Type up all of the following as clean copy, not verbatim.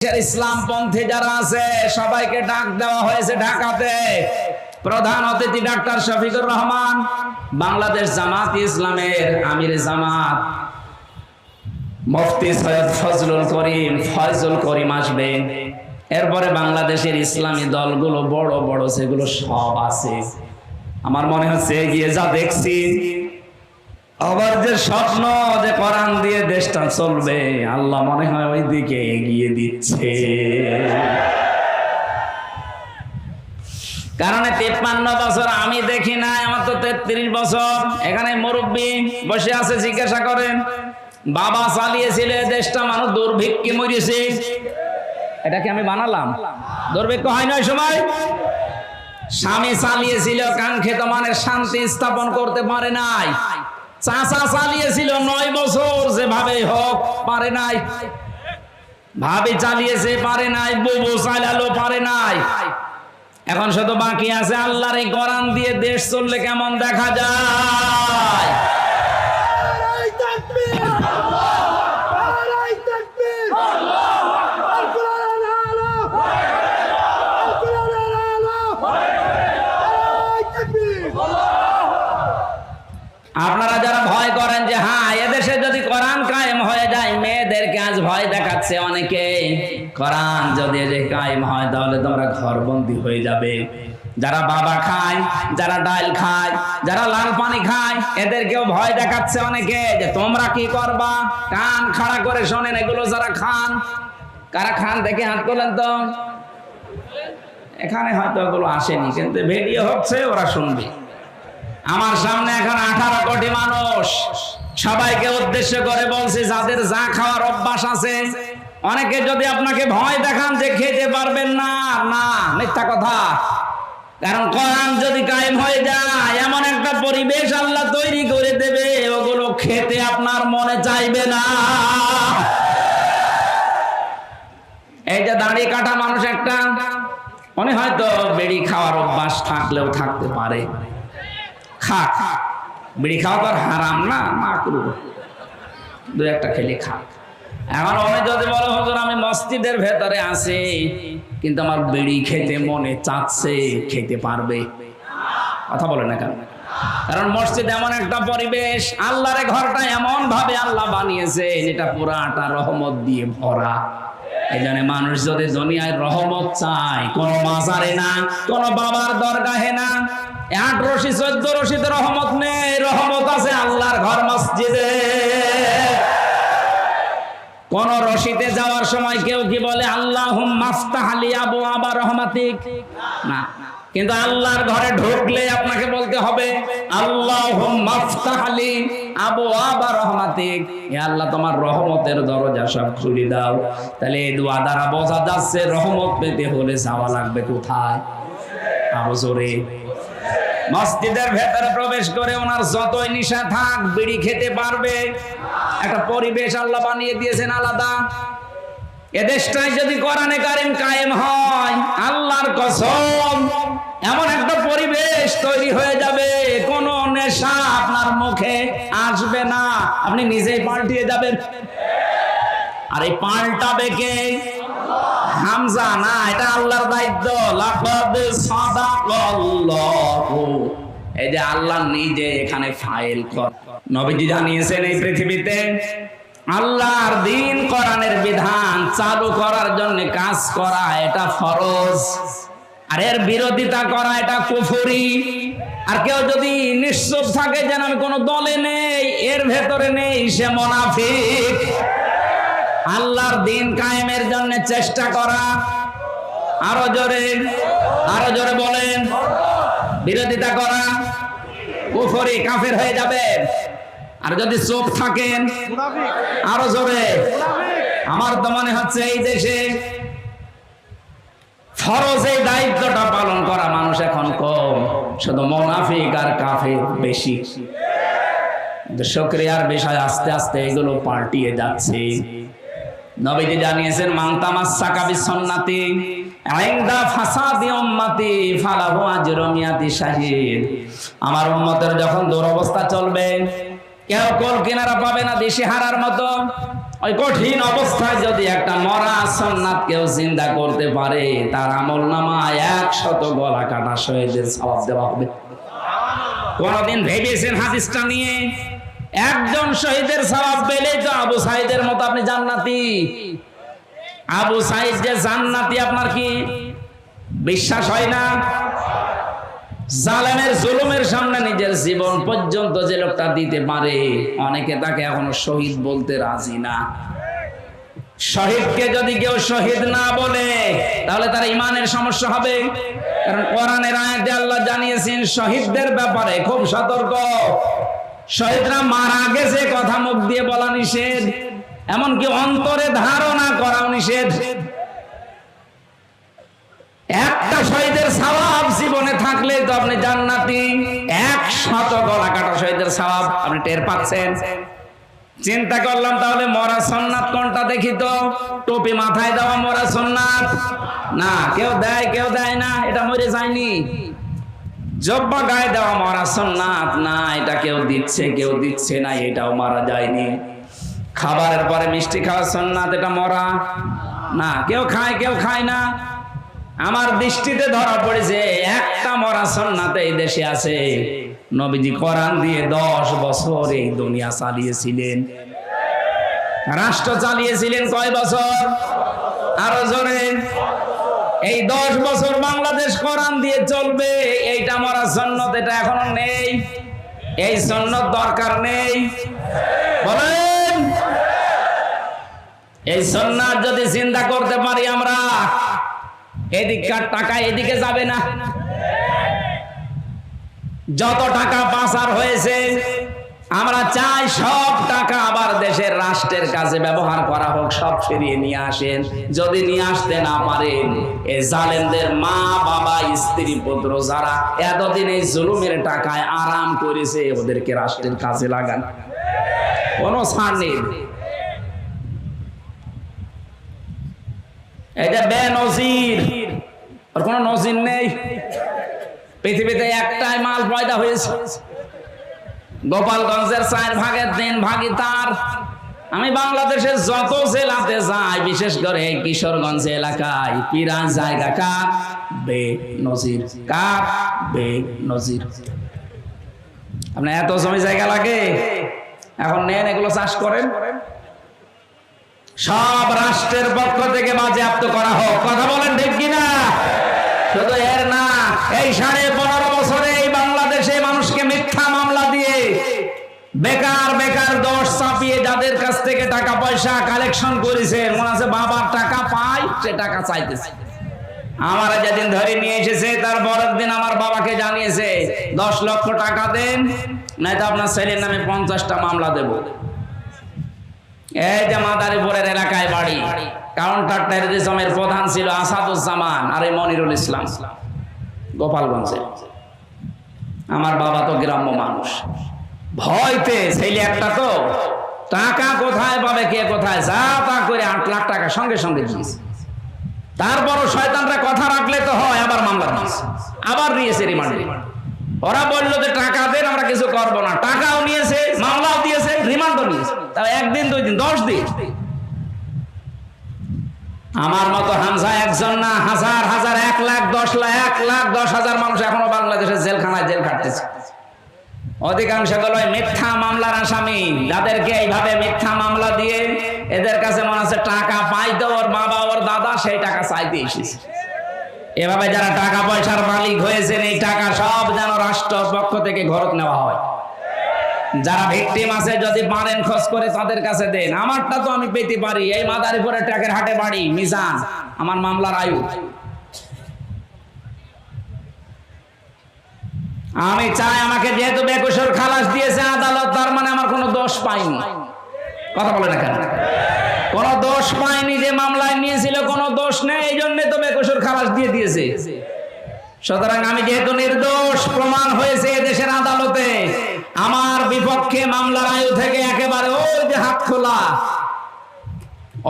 ইসলামপন্থী যারা আছে সবাইকে ডাক দেওয়া হয়েছে ঢাকাতে। প্রধান অতিথি ডাক্তার শফিকুর রহমান, বাংলাদেশ জামাত ইসলামের আমির জামাত মুফতি সৈয়দ ফয়জুল করিম আসবে। এরপরে বাংলাদেশের ইসলামী দলগুলো বড় বড় সেগুলো সব আছে। আমার মনে হচ্ছে এগিয়ে যা দেখছি, আবার যে স্বপ্ন যে কোরআন দিয়ে দেশটা চলবে, আল্লাহ মনে হয় ওই দিকে এগিয়ে দিচ্ছে। কারণ 53 বছর আমি দেখি না, আমার তো 33 বছর। এখানে মুরব্বী বসে আছে, জিজ্ঞাসা করেন বাবা চালিয়েছিল দেশটা, মানুষ দুর্ভিক্ষে মরেছে। এটা কি আমি বানালাম? দুর্ভিক্ষ হয় না ওই সময়। স্বামী চালিয়েছিল, কাঙ্ক্ষিত মানের শান্তি স্থাপন করতে পারে নাই। চাচা চালিয়েছিল 9 বছর, যেভাবে হোক পারে নাই। ভাবি চালিয়েছে, পারে নাই। বুবু চালালো, পারে নাই। এখন শুধু বাকি আছে আল্লাহর এই কোরআন দিয়ে দেশ চললে কেমন দেখা যায়। আপনারা যারা ভয় করেন যে হ্যাঁ এদেশে যদি কোরআন কায়েম হয়ে যায়, মেয়েদেরকে আজ ভয় দেখাচ্ছে অনেকে, কোরআন যদি কায়েম হয় তাহলে তোমরা ঘরবন্দি হয়ে যাবে। যারা বাবা খায়, যারা ডাল খায়, যারা লাল পানি খায়, এদেরকেও ভয় দেখাচ্ছে অনেকে যে তোমরা কি করবা। কান খাড়া করে শোনেন এগুলো যারা খান। কারা খান দেখে হাত তোলেন তো। এখানে হয়তো এগুলো আসেনি, কিন্তু ভিডিও হচ্ছে, ওরা শুনবে। আমার সামনে এখন 18 কোটি মানুষ, সবাইকে উদ্দেশ্য করে বলছি যাদের যা খাওয়ার অভ্যাস আছে, অনেকে যদি আপনাকে ভয় দেখান যে খেতে পারবেন না, না, মিথ্যা কথা। কারণ কোরআন যদি কায়েম হয়ে যায়, এমন একটা পরিবেশ আল্লাহ তৈরি করে দেবে, ওগুলো খেতে আপনার মনে চাইবে না। এই যে দাড়ি কাটা মানুষ একটা, মনে হয়তো বেড়ি খাওয়ার অভ্যাস থাকলেও থাকতে পারে। খাক, বিড়ি খাওয়া তো হারাম না, মাকরুহ, দু একটা খেলে খাক। এখন আমি যদি বলো হুজুর আমি মসজিদের ভেতরে আছি কিন্তু আমার বিড়ি খেতে মনে চাচ্ছে, খেতে পারবে? কথা বলে না কেন? কারণ মসজিদ এমন একটা পরিবেশ, আল্লাহর ঘরটা এমন ভাবে আল্লাহ বানিয়েছে যেটা পুরাটা রহমত দিয়ে ভরা। এই জন্য মানুষ যদি দুনিয়ায় রহমত চায়, কোন মাজারে না, কোন বাবার দরগাহে না, 8 রশি 14 রশিতে রহমত নেই, রহমত আছে আল্লাহর ঘর মসজিদে। কোন রশিতে যাওয়ার সময় কেউ কি বলে আল্লাহুম্মা আফতাহ লি আবওয়াবা রহমাতিক? না, কিন্তু আল্লাহর ঘরে ঢুকলে আপনাকে বলতে হবে আল্লাহুম্মা আফতাহ লি আবওয়াবা রহমাতিক। হে আল্লাহ তোমার রহমতের দরজা সব খুলে দাও। তাহলে এই দোয়া দ্বারা বোঝা যাচ্ছে রহমত পেতে হলে যাওয়া লাগবে কোথায়? আরো জোরে। মসজিদের ভেতরে প্রবেশ করে ওনার যতই নিশা থাক, বিড়ি খেতে পারবে। একটা পরিবেশ আল্লাহ বানিয়ে দিয়েছেন আলাদা। এদেশটাই যদি কোরআনে কারিম কায়েম হয়, আল্লাহর কসম এমন একটা পরিবেশ তৈরি হয়ে যাবে, কোন নেশা আপনার মুখে আসবে না, আপনি নিজেই পাল্টিয়ে যাবেন। আর এই পাল্টাবে কে? হামজা না, এটা আল্লাহর দায়িত্ব। লাকাদ সাদাকাল্লাহু, এই যে আল্লাহ নিজে এখানে ফাইল কর। নবীজি জানিয়েছেন এই পৃথিবীতে আল্লাহর দ্বীন কোরআনের বিধান চালু করার জন্য কাজ করা এটা ফরজ, আর এর বিরোধিতা করা এটা কুফরি। আর কেউ যদি নিশ্চুপ থাকে যেন আমি কোন দলে নেই, এর ভেতরে নেই, সে মুনাফিক। আল্লাহর দ্বীন কায়েমের জন্য চেষ্টা করা, আরো জোরে, আরো জোরে বলেন, বিরোধিতা করা কুফরি, কাফের হয়ে যাবে। আর যদি চুপ থাকেন, আরো জোরে। আমার তো মনে হচ্ছে এই দেশে ফরজ এই দায়িত্বটা পালন করা মানুষ এখন কম, শুধু মুনাফিক আর কাফের বেশি। শুকরিয়ার বিষয়, আস্তে আস্তে এগুলো পাল্টিয়ে যাচ্ছে। নবীজি জানিয়েছেন মান তামাসসাকা বিসুন্নতি ইনদা ফাসাদি উম্মতি ফালাহু আজরু মিয়াতি শাহিদ। আমার উম্মতের যখন দুরবস্থা চলবে, কেউ কোল কিনারা পাবে না, দিশে হারার মতো। ওই কঠিন অবস্থায় যদি একটা মরা সুন্নাত কেউ জিন্দা করতে পারে, তার আমলনামায় 100 গলা কাটা শহীদের সওয়াব দেওয়া হবে। কোনদিন ভেবেছেন হাদিসটা নিয়ে? একজন শহীদের সওয়াব পেলে তো আবু সাঈদের মতো আপনি জান্নাতি। আবু সাঈদ যে জান্নাতি আপনার কি বিশ্বাস হয় না? জালেমের জুলুমের সামনে নিজের জীবন পর্যন্ত যে লোকটা দিতে পারে, অনেকে তাকে এখনো শহীদ বলতে রাজি না। শহীদকে যদি কেউ শহীদ না বলে, তাহলে তার ইমানের সমস্যা হবে। কারণ কোরআনের আয়াতে আল্লাহ জানিয়েছেন শহীদদের ব্যাপারে খুব সতর্ক। শহীদরা মারা গেছে কথা মুখ দিয়ে বলা নিষেধ, এমনকি অন্তরে ধারণা করাও নিষেধ। একটা শহীদের সওয়াব জীবনে থাকলে তো আপনি জান্নাতি। 100 গলা কাটা শহীদের সওয়াব আপনি টের পাচ্ছেন। চিন্তা করলাম তাহলে মরা সুন্নাত কোনটা দেখি তো। টুপি মাথায় দেওয়া মরা সুন্নাত না, কেউ দেয় কেউ দেয় না, এটা মরে যায়নি। জব্বা গায়ে দেওয়া মরা সুন্নাত না, এটা কেউ দিচ্ছে কেউ দিচ্ছে না, এটাও মারা যায়নি। খাবারের পরে মিষ্টি খাওয়া সুন্নাত, এটা মরা না, কেউ খায় কেউ খায় না। আমার দৃষ্টিতে ধরা পড়েছে একটা মরা সুন্নাত এই দেশে আছে। নবীজি কোরআন দিয়ে 10 বছর এই দুনিয়া চালিয়েছিলেন, রাষ্ট্র চালিয়েছিলেন। কয় বছর? আরো জোরে। এই 10 বছর বাংলাদেশ কোরআন দিয়ে চলবে, এইটা মরা সুন্নাত, এটা এখনো নেই। এই সুন্নাত দরকার নেই বলেন? এই সুন্নাত যদি চিন্তা করতে পারি আমরা, এদিককার টাকা এদিকে যাবে না। যত টাকা পাচার হয়েছে, আমরা চাই সব টাকা আবার দেশের রাষ্ট্রের কাছে ব্যবহার করা হোক, সব ফিরিয়ে নিয়ে আসেন। যদি নিয়ে আসতে না পারেন, এই জালেমদের মা বাবা স্ত্রী পুত্র যারা এতদিন এই জুলুমের টাকায় আরাম করেছে, ওদেরকে রাষ্ট্রের কাছে লাগান, কোনো ছাড় নেই। এই যে বেনজির, ওর কোনো নজির নেই। পৃথিবীতে একটাই মাল পয়দা হয়েছে, গোপালগঞ্জের 4 ভাগের 3 ভাগই তার। আমি বাংলাদেশের যত জেলাতে যাই, বিশেষ করে কিশোরগঞ্জ এলাকায়, পিরান জায়গা কার? বেনজির। কার? বেনজির। আপনার এত জমি জায়গা লাগে, এখন নেন এগুলো চাষ করেন, সব রাষ্ট্রের পক্ষ থেকে বাজেয়াপ্ত করা হোক। কথা বলেন ঠিক কিনা? শুধু এর না, এই 15.5 বছরে এই বাংলাদেশে মানুষকে মিথ্যা মামলা দিয়ে বেকার বেকার দোষ চাপিয়ে যাদের কাছ থেকে টাকা পয়সা কালেকশন করেছে, মনে আছে বাবার টাকা পায়, সে টাকা চাইতেছে। আমার যেদিন ধরে নিয়ে এসেছে, তার পরের দিন আমার বাবাকে জানিয়েছে 10 লক্ষ টাকা দেন, নয়তো আপনার ছেলের নামে 50টা মামলা দেব। এই যে মাদারীপুরের এলাকায় বাড়ি, কাউন্টার টেররিজমের প্রধান ছিল আসাদুজ্জামান আর এই মনিরুল ইসলাম, গোপালগঞ্জে। আমার বাবা তো গ্রাম্য মানুষ, ভয়তে ছেলে একটা, তো টাকা কোথায় পাবে, কে কোথায়, যা তা করে 8 লাখ টাকা সঙ্গে সঙ্গে দিয়েছে। তারপরও শয়তানরা কথা রাখলে তো হয়, আবার মামলা দিয়েছে, আবার নিয়েছে রিমান্ডে। ওরা বললো যে টাকা দেন, আমরা কিছু করবো না, টাকাও নিয়েছে, মামলাও দিয়েছে, রিমান্ডও নিয়েছে। তাও 1 দিন 2 দিন 10 দিন। আমার মতো হামজা একজন না, হাজার হাজার, 1 লাখ 10 লাখ, 1 লাখ 10,000 মানুষ এখনো বাংলাদেশের জেলখানায় জেল কাটতেছে। অধিকাংশ গুলো মিথ্যা মামলার আসামি, যাদেরকে এইভাবে মিথ্যা মামলা দিয়ে এদের কাছে মনে আছে টাকা পাইতো, ওর বাবা ওর দাদা সেই টাকা চাইতে এসেছে। এভাবে যারা টাকা পয়সার মালিক হয়েছেন, এই টাকা সব যেন রাষ্ট্র পক্ষ থেকে ঘরত নেওয়া হয়। যারা ভিকটিম আছে, যদি পারেন খোঁজ করে তাদের কাছে দেন। আমারটা তো আমি পেতে পারি, এই মাদারীপুরের ট্রাকের হাটে বাড়ি, মিজান আমার মামলার আয়ু। আমি চাই আমাকে যেহেতু বেকসুর খালাস দিয়েছে আদালত, তার মানে আমার কোনো দোষ পাইনি। কথা বলে না কেন? কোনো দোষ পাইনি, যে মামলায় নিয়েছিল কোনো দোষ নেই, এই জন্য তো বেকসুর খালাস দিয়ে দিয়েছে। সুতরাং আমি যেহেতু নির্দোষ প্রমাণ হয়েছে দেশের আদালতে, আমার বিপক্ষে মামলার আয়ু থেকে একেবারে ওই যে হাত খোলা,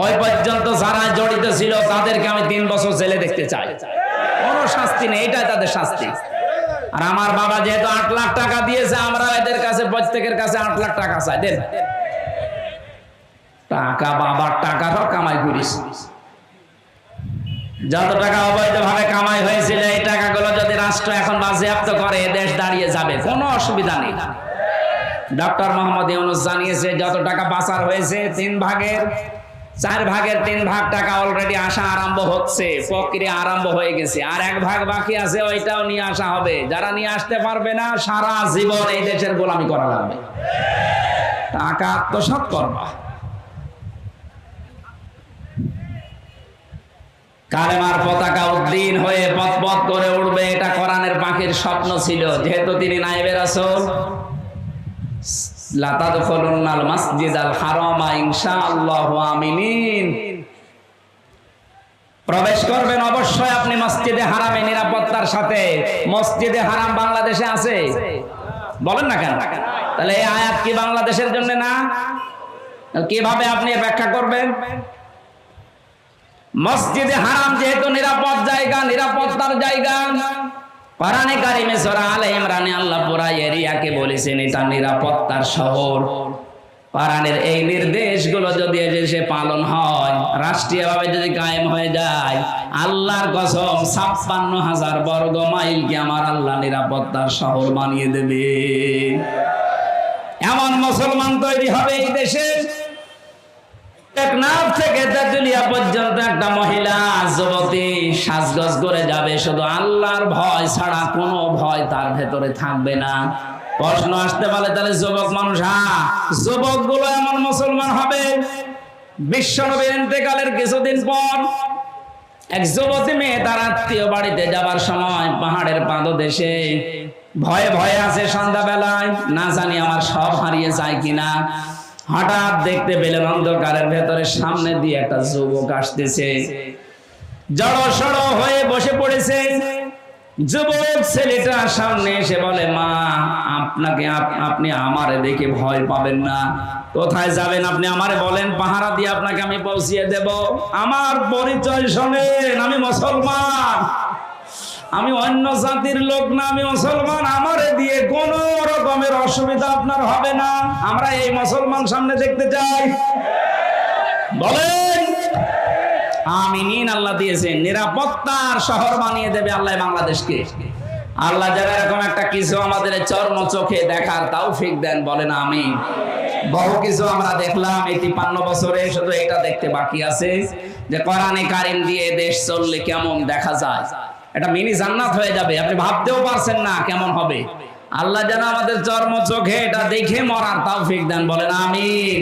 ওই পর্যন্ত যারা জড়িত ছিল তাদেরকে আমি 3 বছর জেলে দেখতে চাই। কোনো শাস্তি নেই, এটাই তাদের শাস্তি। আর আমার বাবা যেহেতু 8 লাখ টাকা দিয়েছে, আমরা এদের কাছে প্রত্যেকের কাছে 8 লাখ টাকা চাই, দেন। টাকা বাবার টাকাটাও কামাই করিস। যত টাকা অবৈধভাবে কামাই হয়েছিল এই টাকাগুলো যদি রাষ্ট্র এখন বাজেয়াপ্ত করে দেশ দাঁড়িয়ে যাবে, কোনো অসুবিধা নেই। ডক্টর মোহাম্মদ ইউনূস জানিয়েছে যত টাকা পাচার হয়েছে 3 ভাগের 4 ভাগের 3 ভাগ টাকা অলরেডি আসা আরম্ভ হচ্ছে, প্রক্রিয়া আরম্ভ হয়ে গেছে। আর 1 ভাগ বাকি আছে, ওইটাও নিয়ে আসা হবে। যারা নিয়ে আসতে পারবে না সারা জীবন এই দেশের গোলামি করা লাগবে। টাকা আত্মসাৎ করবা। কালেমার পতাকা উদ্দিন হয়ে পথ পথ করে উঠবে, এটা কোরআনের পাখির স্বপ্ন ছিল। যেহেতু তিনি নায়েবে রাসূল, লা তাদখুলুন্নাল মাসজিদাল হারামা ইনশাআল্লাহু আমিনিন, প্রবেশ করবেন অবশ্যই আপনি মসজিদে হারামে নিরাপত্তার সাথে। মসজিদে হারাম বাংলাদেশে আছে? বলেন না কেন? তাহলে এই আয়াত কি বাংলাদেশের জন্য না? কিভাবে আপনি ব্যাখ্যা করবেন? মসজিদে হারাম যেহেতু নিরাপদ জায়গা, নিরাপত্তার জায়গা, কোরআনে কারিমে সূরা আলে ইমরানে আল্লাহ পুরা এরিয়াকে বলেছেন এটা নিরাপত্তার শহর। কোরআনের এই নির্দেশগুলো যদি এদেশে পালন হয়, রাষ্ট্রীয়ভাবে যদি কায়েম হয়ে যায়, আল্লাহর কসম ৫৬,০০০ বর্গ মাইলকে আমার আল্লাহ নিরাপত্তার শহর বানিয়ে দেবে। এমন মুসলমান তৈরি হবে এই দেশে, টেকনাফ থেকে তেতুলিয়া পর্যন্ত একটা মহিলা যুবতী সাজগোজ করে যাবে, শুধু আল্লাহর ভয় ছাড়া কোনো ভয় তার ভেতরে থাকবে না। প্রশ্ন আসতে পারে তাহলে যুবক মানুষ, যুবক গুলো এমন মুসলমান হবে। বিশ্বনবীর ইন্তেকালের কিছুদিন পর এক যুবতী মেয়ে তার আত্মীয় বাড়িতে যাবার সময় পাহাড়ের পাদদেশে ভয়ে ভয়ে আছে। সন্ধ্যাবেলায় না জানি আমার সব হারিয়ে যায় কিনা, হঠাৎ দেখতে পেলেন অন্ধকারের ভেতরে সামনে দিয়ে একটা যুবক আসতেছে, জড়ো সড়ো হয়ে বসে পড়েছে। যুবক ছেলেটা সামনে এসে বলে, মা আপনি আমারে দেখে ভয় পাবেন না, কোথায় যাবেন আপনি আমারে বলেন, পাহারা দিয়ে আপনাকে আমি পৌঁছিয়ে দেব। আমার পরিচয় শোনেন, আমি মুসলমান, আমি অন্য জাতির লোক না, আমি মুসলমান। আমারে দিয়ে কোন রকমের অসুবিধা আপনার হবে না। আমরা এই মুসলমান সামনে দেখতে চাই, বলেন আমিন। আল্লাহ দিয়েছেন নিরাপত্তার শহর বানিয়ে দেবে আল্লাহ বাংলাদেশকে। আল্লাহ যারা এরকম একটা কিছু আমাদের চর্ম চোখে দেখার তৌফিক দেন, বলেন আমিন। বহু কিছু আমরা দেখলাম এই ৫৩ বছরে, শুধু এটা দেখতে বাকি আছে যে কোরআনে কারিম দিয়ে দেশ চললে কেমন দেখা যায়। এটা মিনি জান্নাত হয়ে যাবে, আপনি ভাবতেও পারছেন না কেমন হবে। আল্লাহ যেন আমাদের চর্ম চোখে এটা দেখে মরার তৌফিক দেন, বলেন আমিন।